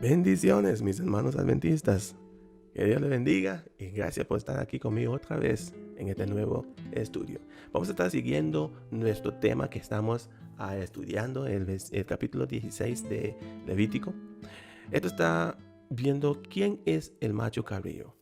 Bendiciones, mis hermanos adventistas. Que Dios les bendiga y gracias por estar aquí conmigo otra vez en este nuevo estudio. Vamos a estar siguiendo nuestro tema que estamos estudiando, el capítulo 16 de Levítico. Esto está viendo quién es el macho cabrío.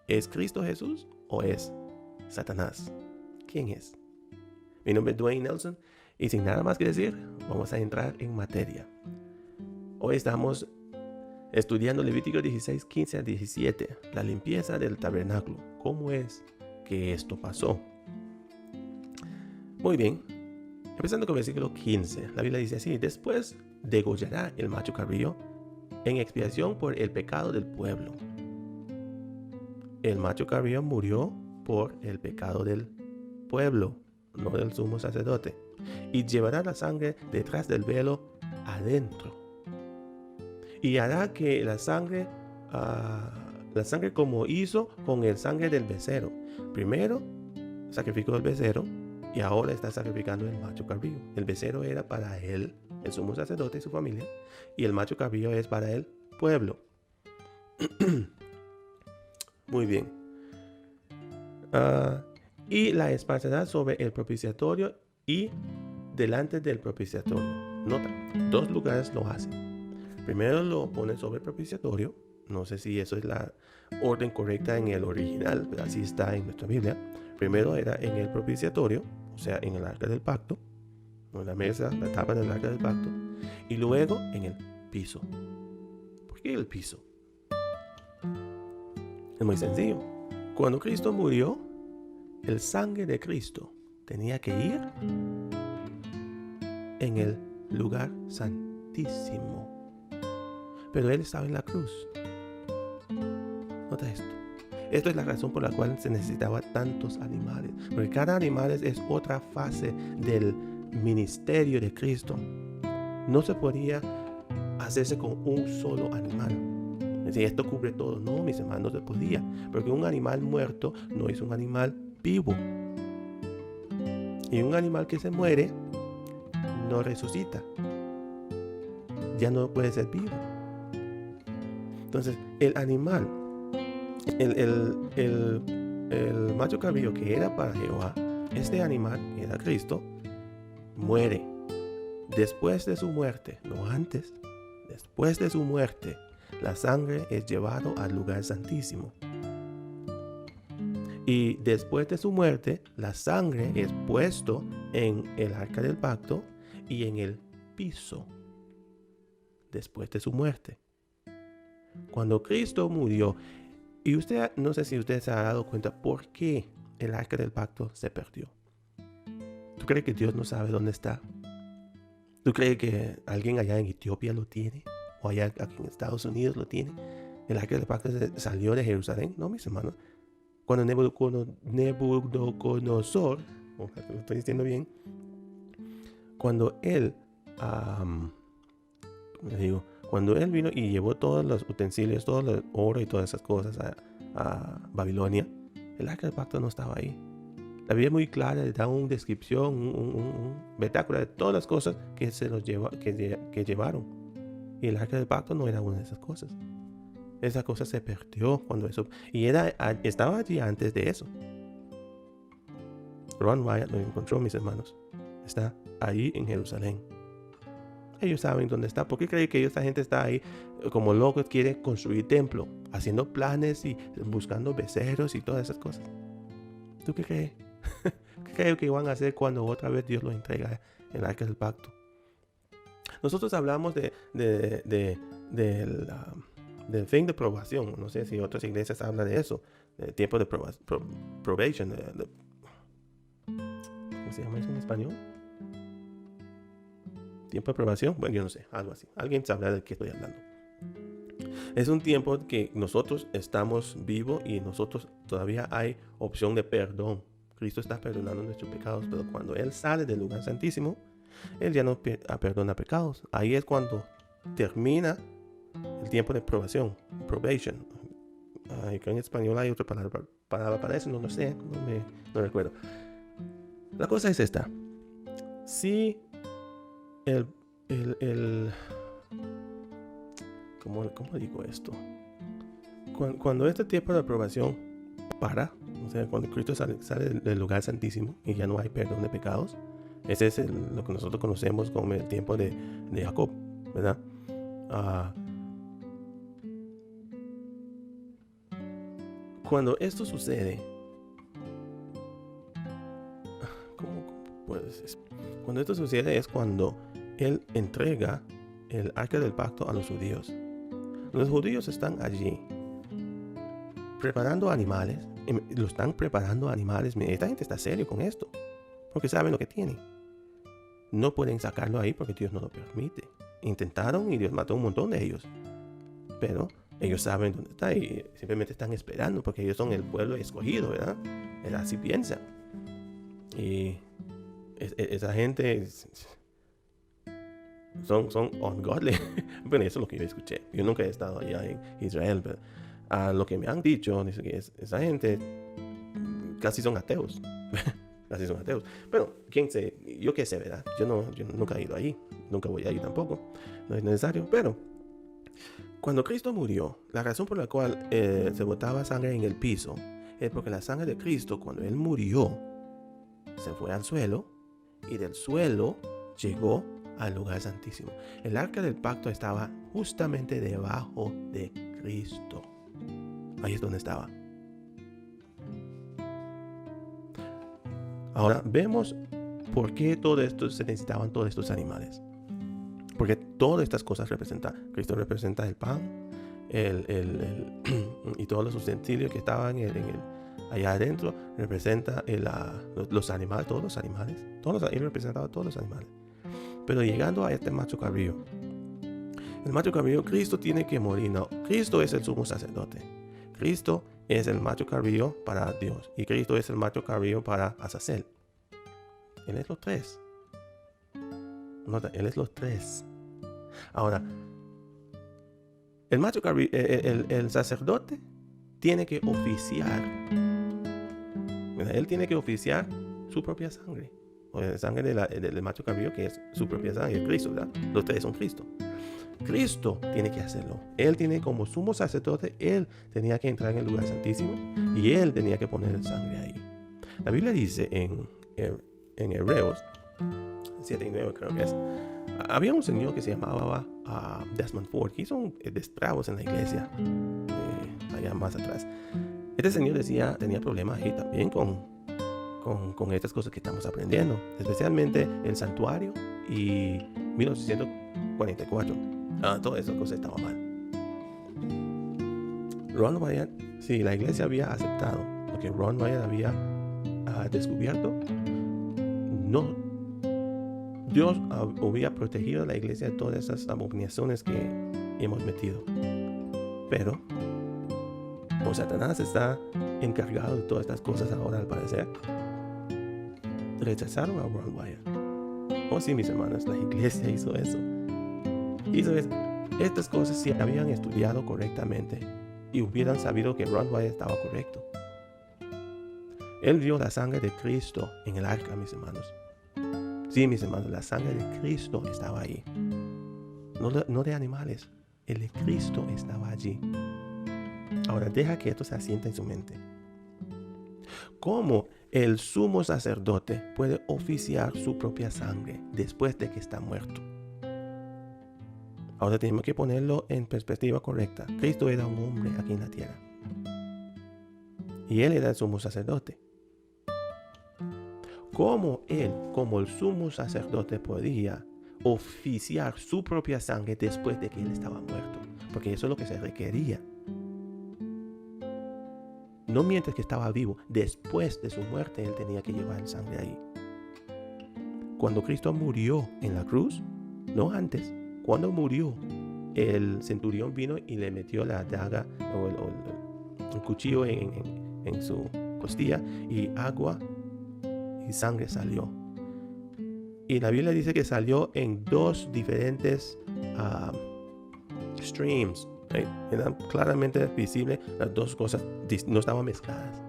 ¿Es Cristo Jesús o es Satanás? ¿Quién es? Mi nombre es Dwayne Nelson y sin nada más que decir, vamos a entrar en materia. Hoy estamos estudiando Levítico 16, 15 a 17, la limpieza del tabernáculo. ¿Cómo es que esto pasó? Muy bien, empezando con el versículo 15, la Biblia dice así: después degollará el macho cabrío en expiación por el pecado del pueblo. El macho cabrío murió por el pecado del pueblo, no del sumo sacerdote, y llevará la sangre detrás del velo adentro. Y hará que la sangre como hizo con el sangre del becerro. Primero sacrificó el becerro y ahora está sacrificando el macho cabrío. El becerro era para él, el sumo sacerdote y su familia, y el macho cabrío es para el pueblo. Muy bien. Y la esparcerá sobre el propiciatorio y delante del propiciatorio. Nota, dos lugares lo hacen. Primero lo pone sobre el propiciatorio. No sé si eso es la orden correcta en el original, pero así está en nuestra Biblia. Primero era en el propiciatorio, o sea, en el arca del pacto, o en la mesa, la tapa del arca del pacto, y luego en el piso. ¿Por qué el piso? Es muy sencillo. Cuando Cristo murió, el sangre de Cristo tenía que ir en el lugar santísimo. Pero Él estaba en la cruz. Nota esto. Esto es la razón por la cual se necesitaba tantos animales. Porque cada animal es otra fase del ministerio de Cristo. No se podía hacerse con un solo animal. Es decir, esto cubre todo. No, mis hermanos, no se podía. Porque un animal muerto no es un animal vivo. Y un animal que se muere no resucita. Ya no puede ser vivo. Entonces, el animal, el macho cabrío que era para Jehová, este animal, que era Cristo, muere. Después de su muerte, no antes, después de su muerte, la sangre es llevado al lugar santísimo. Y después de su muerte, la sangre es puesto en el arca del pacto y en el piso. Después de su muerte. Cuando Cristo murió, y usted, no sé si usted se ha dado cuenta por qué el arca del pacto se perdió. ¿Tú crees que Dios no sabe dónde está? ¿Tú crees que alguien allá en Etiopía lo tiene? ¿O allá aquí en Estados Unidos lo tiene? ¿El arca del pacto salió de Jerusalén? No, mis hermanos. Cuando Nabucodonosor, lo estoy diciendo bien, cuando él, cuando él vino y llevó todos los utensilios, todo el oro y todas esas cosas a Babilonia, el arca del pacto no estaba ahí. La Biblia es muy clara, le da una descripción, un vernáculo de todas las cosas que se los que llevaron. Y el arca del pacto no era una de esas cosas. Esa cosa se perdió cuando eso. Y estaba allí antes de eso. Ron Wyatt lo encontró, mis hermanos. Está ahí en Jerusalén. Ellos saben dónde está. ¿Por qué creen que esta gente está ahí como locos? Quiere construir templo, haciendo planes y buscando becerros y todas esas cosas. ¿Tú qué crees? ¿Qué creo que van a hacer cuando otra vez Dios los entrega el arca del pacto? Nosotros hablamos del fin de probación. No sé si otras iglesias hablan de eso. El tiempo de probation. ¿Cómo se llama eso en español? ¿Tiempo de probación? Bueno, yo no sé, algo así. Alguien sabrá de qué estoy hablando. Es un tiempo que nosotros estamos vivos y nosotros todavía hay opción de perdón. Cristo está perdonando nuestros pecados, pero cuando Él sale del lugar santísimo, Él ya no perdona pecados. Ahí es cuando termina el tiempo de probación, probation. En español hay otra palabra para eso, no lo sé, no recuerdo. La cosa es esta. Si ¿cómo digo esto? Cuando este tiempo de aprobación para, o sea, cuando Cristo sale del lugar santísimo y ya no hay perdón de pecados, ese es lo que nosotros conocemos como el tiempo de Jacob, ¿verdad? Cuando esto sucede, cuando esto sucede es cuando él entrega el arca del pacto a los judíos. Los judíos están allí preparando animales, lo están preparando animales. Esta gente está serio con esto, porque saben lo que tienen. No pueden sacarlo ahí porque Dios no lo permite. Intentaron y Dios mató a un montón de ellos, pero ellos saben dónde está y simplemente están esperando porque ellos son el pueblo escogido, ¿verdad? Así piensan. Y esa gente son ungodly. Bueno, eso es lo que yo escuché. Yo nunca he estado allá en Israel, pero lo que me han dicho es que esa gente casi son ateos. Casi son ateos. Pero, yo qué sé, ¿verdad? Yo nunca he ido allí. Nunca voy a ir tampoco. No es necesario. Pero, cuando Cristo murió, la razón por la cual se botaba sangre en el piso es porque la sangre de Cristo, cuando Él murió, se fue al suelo y del suelo llegó al lugar santísimo. El arca del pacto estaba justamente debajo de Cristo. Ahí es donde estaba. Ahora vemos por qué todo esto se necesitaban todos estos animales. Porque todas estas cosas representan. Cristo representa el pan, y todos los utensilios que estaban allá adentro. Representa los animales, todos los animales. Él representaba a todos los animales. Pero llegando a este macho cabrío, el macho cabrío, Cristo tiene que morir. No, Cristo es el sumo sacerdote. Cristo es el macho cabrío para Dios. Y Cristo es el macho cabrío para Azazel. Él es los tres. Nota, Él es los tres. Ahora, el macho cabrío, el sacerdote tiene que oficiar. Él tiene que oficiar su propia sangre. O la sangre del macho cabrío, que es su propia sangre, es Cristo, ¿verdad? Los tres son Cristo. Cristo tiene que hacerlo. Él tiene como sumo sacerdote, Él tenía que entrar en el lugar santísimo y Él tenía que poner sangre ahí. La Biblia dice en Hebreos 7:9, creo que es, había un señor que se llamaba Desmond Ford, que hizo destragos en la iglesia allá más atrás. Este señor tenía problemas ahí también con estas cosas que estamos aprendiendo, especialmente el santuario y 1944. Todas esas cosas estaban mal. Ron Wyatt, si la iglesia había aceptado lo que Ron Wyatt había descubierto, no, Dios había protegido a la iglesia de todas esas abominaciones que hemos metido. Pero como Satanás está encargado de todas estas cosas ahora, al parecer, rechazaron a Ron Wyatt. Oh sí, mis hermanos, la iglesia hizo eso. Estas cosas si habían estudiado correctamente y hubieran sabido que Ron Wyatt estaba correcto. Él vio la sangre de Cristo en el arca, mis hermanos. Sí, mis hermanos, la sangre de Cristo estaba ahí. No de animales. El de Cristo estaba allí. Ahora deja que esto se asiente en su mente. ¿Cómo el sumo sacerdote puede oficiar su propia sangre después de que está muerto? Ahora tenemos que ponerlo en perspectiva correcta. Cristo era un hombre aquí en la tierra. Y Él era el sumo sacerdote. ¿Cómo Él, como el sumo sacerdote, podía oficiar su propia sangre después de que Él estaba muerto? Porque eso es lo que se requería. No mientras que estaba vivo, después de su muerte Él tenía que llevar sangre ahí. Cuando Cristo murió en la cruz, no antes, cuando murió, el centurión vino y le metió la daga o el cuchillo en su costilla y agua y sangre salió. Y la Biblia dice que salió en dos diferentes streams. Eran claramente visibles las dos cosas, no estaban mezcladas.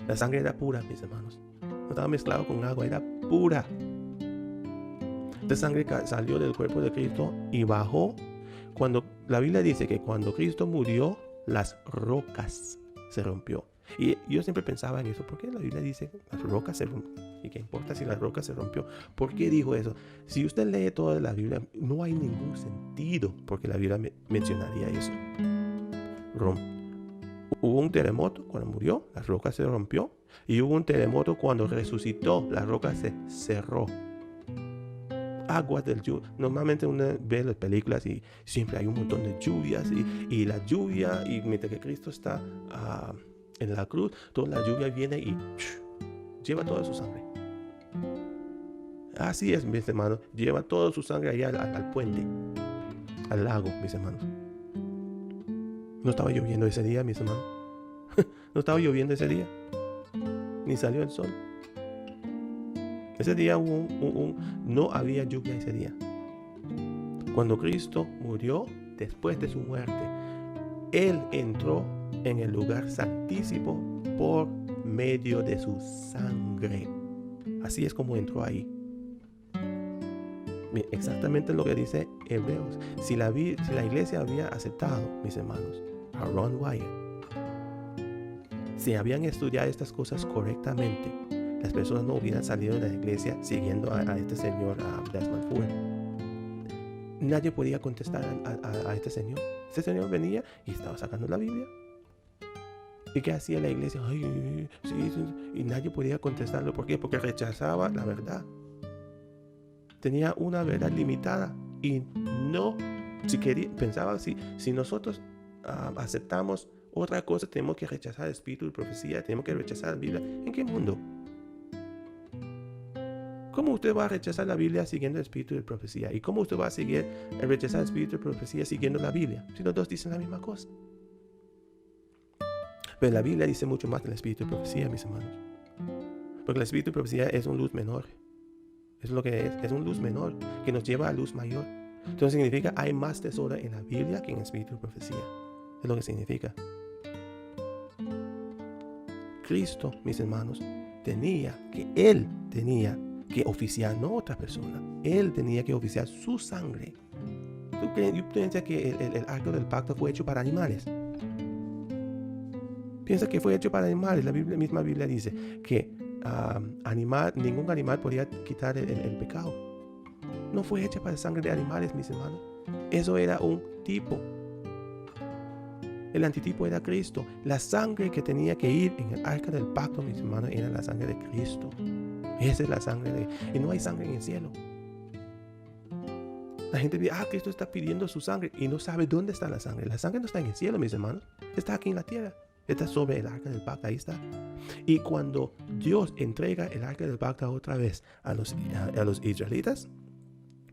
La sangre era pura, mis hermanos. No estaba mezclado con agua, era pura. Esta sangre salió del cuerpo de Cristo y bajó Cuando la Biblia dice que cuando Cristo murió, las rocas se rompió. Y yo siempre pensaba en eso. ¿Por qué la Biblia dice las rocas se rompió? ¿Y qué importa si la roca se rompió? ¿Por qué dijo eso? Si usted lee toda la Biblia, no hay ningún sentido porque la Biblia mencionaría eso. Hubo un terremoto cuando murió, la roca se rompió. Y hubo un terremoto cuando resucitó, la roca se cerró. Aguas del lluvia. Normalmente uno ve las películas y siempre hay un montón de lluvias. Y la lluvia, y mientras que Cristo está en la cruz, toda la lluvia viene y lleva toda su sangre. Así es, mis hermanos. Lleva toda su sangre allá al puente, al lago, mis hermanos. No estaba lloviendo ese día, mis hermanos. No estaba lloviendo ese día. Ni salió el sol. Ese día no había lluvia ese día. Cuando Cristo murió, después de su muerte, Él entró en el lugar santísimo por medio de su sangre. Así es como entró ahí. Exactamente lo que dice Hebreos. Si la iglesia había aceptado, mis hermanos, a Ron Wyatt, si habían estudiado estas cosas correctamente, las personas no hubieran salido de la iglesia siguiendo a este señor, a Desmond Ford. Nadie podía contestar a este señor. Este señor venía y estaba sacando la Biblia. ¿Y qué hacía la iglesia? Ay, sí, y nadie podía contestarlo. ¿Por qué? Porque rechazaba la verdad. Tenía una verdad limitada y no, pensaba si nosotros aceptamos otra cosa, tenemos que rechazar el espíritu de profecía, tenemos que rechazar la Biblia. ¿En qué mundo? ¿Cómo usted va a rechazar la Biblia siguiendo el espíritu de profecía? ¿Y cómo usted va a rechazar el espíritu de profecía siguiendo la Biblia? Si los dos dicen la misma cosa. Pero la Biblia dice mucho más del espíritu de profecía, mis hermanos. Porque el espíritu de profecía es una luz menor. Es lo que es una luz menor que nos lleva a luz mayor. Entonces significa hay más tesoro en la Biblia que en el espíritu de profecía. Es lo que significa. Cristo, mis hermanos, Él tenía que oficiar, no otra persona. Él tenía que oficiar su sangre. ¿Tú piensas que el arca del pacto fue hecho para animales? Piensa que fue hecho para animales. La misma Biblia dice que ningún animal podía quitar el pecado. No fue hecha para sangre de animales, mis hermanos. Eso era un tipo. El antitipo era Cristo. La sangre que tenía que ir en el arca del pacto, mis hermanos, era la sangre de Cristo. Esa es la sangre y no hay sangre en el cielo. La gente dice, Cristo está pidiendo su sangre y no sabe dónde está la sangre. La sangre no está en el cielo, mis hermanos. Está aquí en la tierra. Está sobre el arca del pacto, ahí está. Y cuando Dios entrega el arca del pacto otra vez a los israelitas,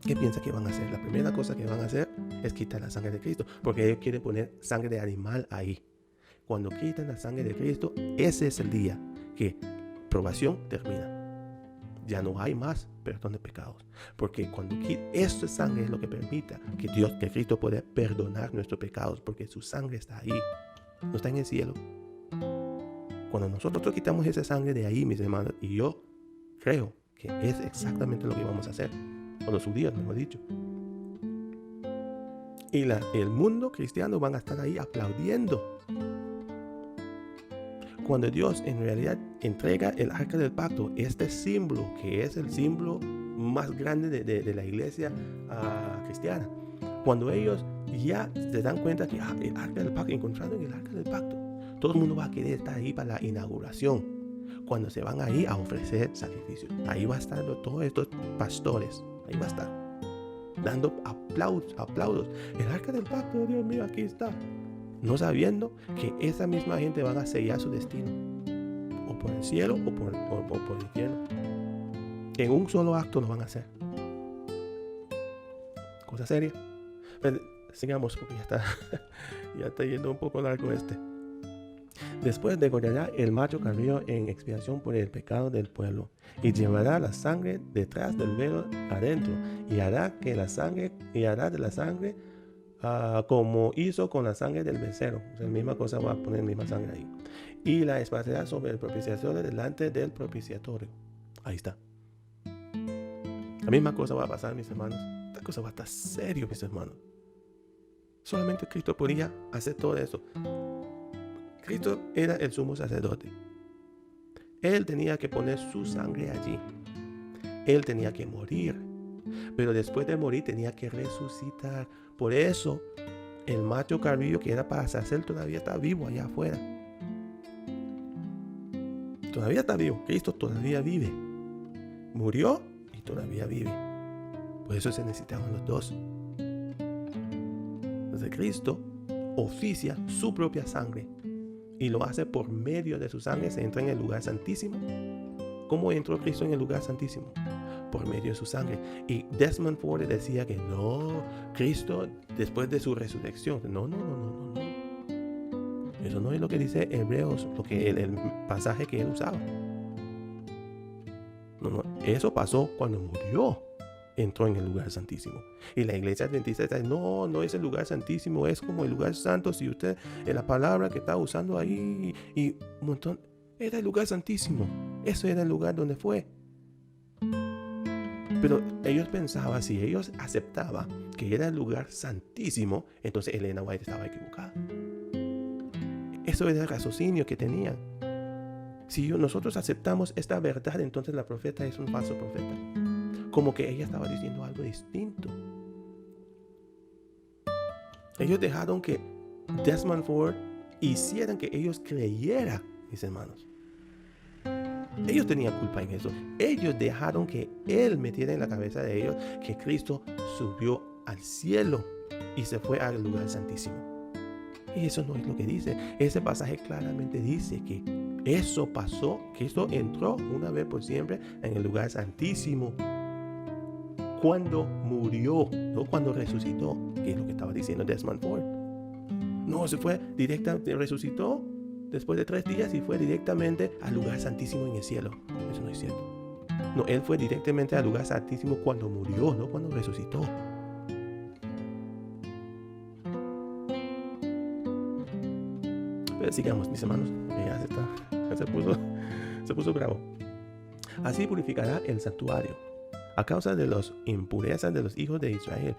¿qué piensa que van a hacer? La primera cosa que van a hacer es quitar la sangre de Cristo, porque ellos quieren poner sangre de animal ahí. Cuando quitan la sangre de Cristo, ese es el día que probación termina. Ya no hay más perdón de pecados, porque cuando esta sangre es lo que permita que Cristo pueda perdonar nuestros pecados, porque su sangre está ahí, no está en el cielo. Cuando nosotros quitamos esa sangre de ahí, mis hermanos, y yo creo que es exactamente lo que vamos a hacer, o los judíos, mejor dicho. Y el mundo cristiano van a estar ahí aplaudiendo. Cuando Dios en realidad entrega el arca del pacto, este símbolo, que es el símbolo más grande de la iglesia cristiana, cuando ellos ya se dan cuenta que el arca del pacto, encontrando el arca del pacto, todo el mundo va a querer estar ahí para la inauguración, cuando se van ahí a ofrecer sacrificios. Ahí va a estar todos estos pastores, ahí va a estar dando aplausos. El arca del pacto, Dios mío, aquí está. No sabiendo que esa misma gente va a sellar su destino, o por el cielo o por el infierno. En un solo acto lo van a hacer. Cosa seria. Pero sigamos, porque ya está yendo un poco largo este. Después degollará el macho cabrío en expiación por el pecado del pueblo, y llevará la sangre detrás del velo adentro, y hará de la sangre como hizo con la sangre del becerro. O sea, la misma cosa, va a poner la misma sangre ahí. Y la esparcirá sobre el propiciatorio delante del propiciatorio. Ahí está. La misma cosa va a pasar, mis hermanos. Esta cosa va a estar serio, mis hermanos. Solamente Cristo podía hacer todo eso. Cristo era el sumo sacerdote. Él tenía que poner su sangre allí. Él tenía que morir. Pero después de morir tenía que resucitar. Por eso el macho cabrío que era para sacer todavía está vivo allá afuera. Todavía está vivo. Cristo todavía vive. Murió y todavía vive. Por eso se necesitaban los dos. Entonces Cristo oficia su propia sangre y lo hace por medio de su sangre. Se entra en el lugar santísimo. ¿Cómo entró Cristo en el lugar santísimo? Por medio de su sangre. Y Desmond Ford decía que no, Cristo después de su resurrección. No. Eso no es lo que dice Hebreos, lo que el pasaje que él usaba. No, eso pasó cuando murió. Entró en el lugar santísimo. Y la iglesia adventista dice, no es el lugar santísimo, es como el lugar santo. Si usted, en la palabra que está usando ahí y un montón, era el lugar santísimo. Eso era el lugar donde fue. Pero ellos pensaban, si ellos aceptaban que era el lugar santísimo, entonces Elena White estaba equivocada. Eso era el raciocinio que tenían. Si nosotros aceptamos esta verdad, entonces la profeta es un falso profeta. Como que ella estaba diciendo algo distinto. Ellos dejaron que Desmond Ford hicieran que ellos creyeran, mis hermanos. Ellos tenían culpa en eso. Ellos dejaron que él metiera en la cabeza de ellos que Cristo subió al cielo y se fue al lugar santísimo. Y eso no es lo que dice. Ese pasaje claramente dice que eso pasó. Cristo entró una vez por siempre en el lugar santísimo cuando murió, no cuando resucitó, que es lo que estaba diciendo Desmond Ford. No, se fue directamente, resucitó después de 3 días y fue directamente al lugar santísimo en el cielo. Eso no es cierto. No, él fue directamente al lugar santísimo cuando murió, no cuando resucitó. Pero sigamos, mis hermanos, ya se puso bravo. Así purificará el santuario a causa de las impurezas de los hijos de Israel,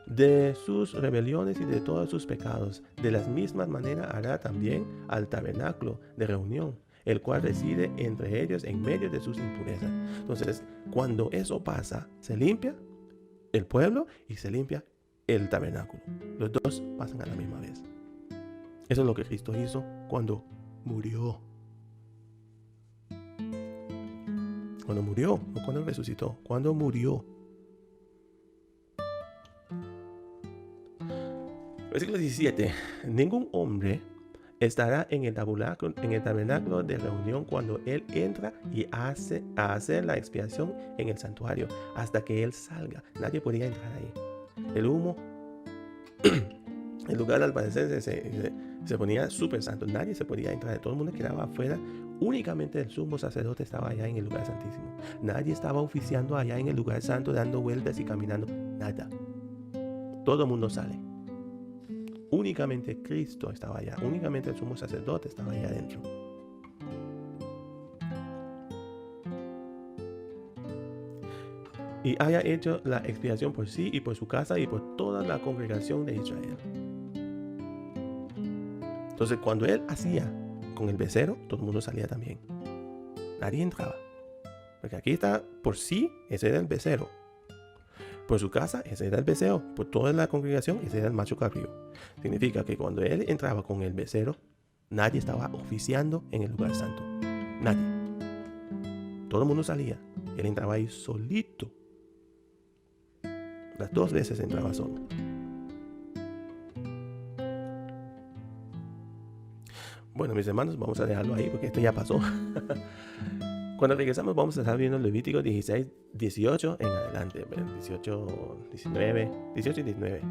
de sus rebeliones y de todos sus pecados. De la misma manera hará también al tabernáculo de reunión, el cual reside entre ellos en medio de sus impurezas. Entonces, cuando eso pasa, se limpia el pueblo y se limpia el tabernáculo. Los dos pasan a la misma vez. Eso es lo que Cristo hizo cuando murió. Cuando murió, no cuando resucitó, cuando murió. Versículo 17. Ningún hombre estará en el tabernáculo de reunión cuando él entra y hace la expiación en el santuario, hasta que él salga. Nadie podía entrar ahí. El humo, el lugar al parecer se ponía súper santo. Nadie se podía entrar. Todo el mundo quedaba afuera. Únicamente el sumo sacerdote estaba allá en el lugar santísimo. Nadie estaba oficiando allá en el lugar santo, dando vueltas y caminando. Nada. Todo el mundo sale. Únicamente Cristo estaba allá. Únicamente el sumo sacerdote estaba allá adentro. Y haya hecho la expiación por sí y por su casa y por toda la congregación de Israel. Entonces, cuando él hacía con el becerro, todo el mundo salía también. Nadie entraba. Porque aquí está por sí, ese era el becerro. Por su casa, ese era el becerro. Por toda la congregación, ese era el macho cabrío. Significa que cuando él entraba con el becerro, nadie estaba oficiando en el lugar santo. Nadie. Todo el mundo salía. Él entraba ahí solito. Las 2 veces entraba solo. Bueno, mis hermanos, vamos a dejarlo ahí porque esto ya pasó. Cuando regresamos vamos a estar viendo Levítico 16, 18 en adelante. 18 y 19.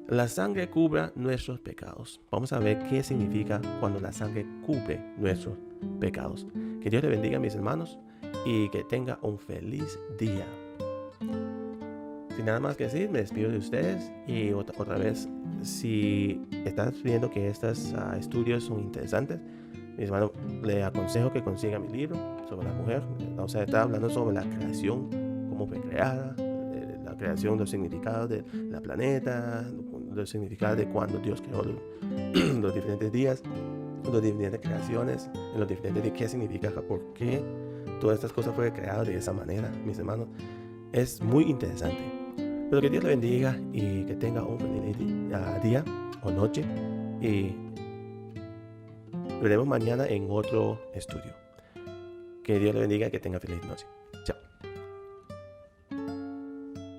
La sangre cubre nuestros pecados. Vamos a ver qué significa cuando la sangre cubre nuestros pecados. Que Dios le bendiga, mis hermanos, y que tenga un feliz día. Sin nada más que decir, me despido de ustedes y otra vez, si estás viendo que estos estudios son interesantes, mis hermanos, le aconsejo que consiga mi libro sobre la mujer. O sea, está hablando sobre la creación, cómo fue creada, la creación, los significados de la planeta, el significado de cuando Dios creó los diferentes días, las diferentes creaciones, en los diferentes de qué significa, por qué todas estas cosas fueron creadas de esa manera, mis hermanos. Es muy interesante. Pero que Dios le bendiga y que tenga un feliz día o noche. Y veremos mañana en otro estudio. Que Dios le bendiga y que tenga feliz noche.